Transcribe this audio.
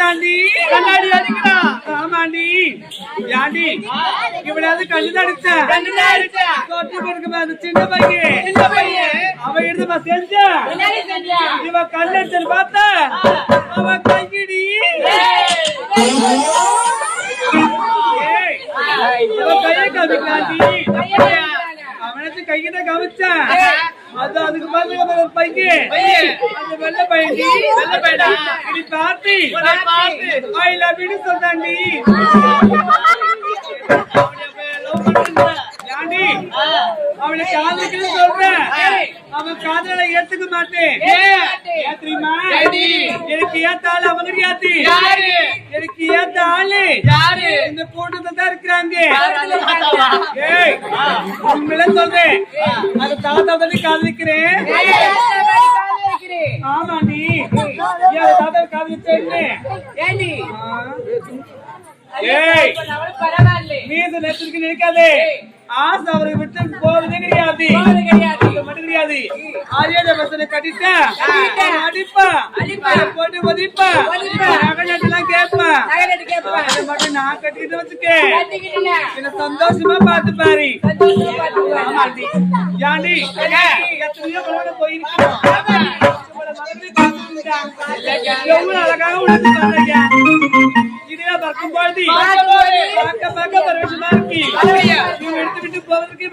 அடிக்கிறாண்டி கண்ணாடி அடிக்கிறா ஆமாண்டி யாண்டி இப்படியாவது கண்ணு அடிச்சேன் கண்ணு அடிச்சா தொட்டு கொடுக்க அந்த சின்ன பையன் இந்த பையன் அவன் எடுத்துமா செஞ்சா என்னடி செஞ்சா இவன் கண்ணு அடிச்சல் பார்த்தா அவன் கைகிடி இவன் கையை கவிக்காண்டி அவனுக்கு கைகிட்ட கவிச்சான் அது அதுக்கு பாத்து பையன் அந்த வெள்ள பையன் இப்படி பார்த்து ஐ லவ் யூ சொல்றாண்டி யாண்டி அவனை காதலிக்கணும்னு சொல்றேன் அவன் காதலை ஏத்துக்க மாட்டேன் ஏன் தெரியுமா எனக்கு ஏத்த ஆளு அவங்க ஏத்தி எனக்கு ஏத்த ஆளு இந்த கூட்டத்தை தான் இருக்கிறாங்க ஏய் உண்மையில சொல்றேன் அந்த தாத்தா தானே காதலிக்கிறேன் ஆமாண்டி ஏன் தாத்தா காதலிச்சேன்னு ஏய் மீது நெத்திற்கு நினைக்காதே ஆசை அவரை விட்டு போறதே கிடையாது மட்டும் கிடையாது ஆரியோட பசனை கட்டிட்டா அடிப்பா போட்டு ஒதிப்பா நகைநட்டெல்லாம் கேட்பா அதை மட்டும் நான் கட்டிக்கிட்டு வச்சுக்கே என்ன சந்தோஷமா பார்த்து பாரு ஆமாண்டி யாண்டி எத்தனையோ பலவன போயிருக்கோம் எவ்வளவு அழகாக உணர்ந்து பாருங்க இதெல்லாம் பார்க்கும் பொழுது பார்க்க பரவசமா இருக்கு எடுத்துக்கிட்டு போவதற்கு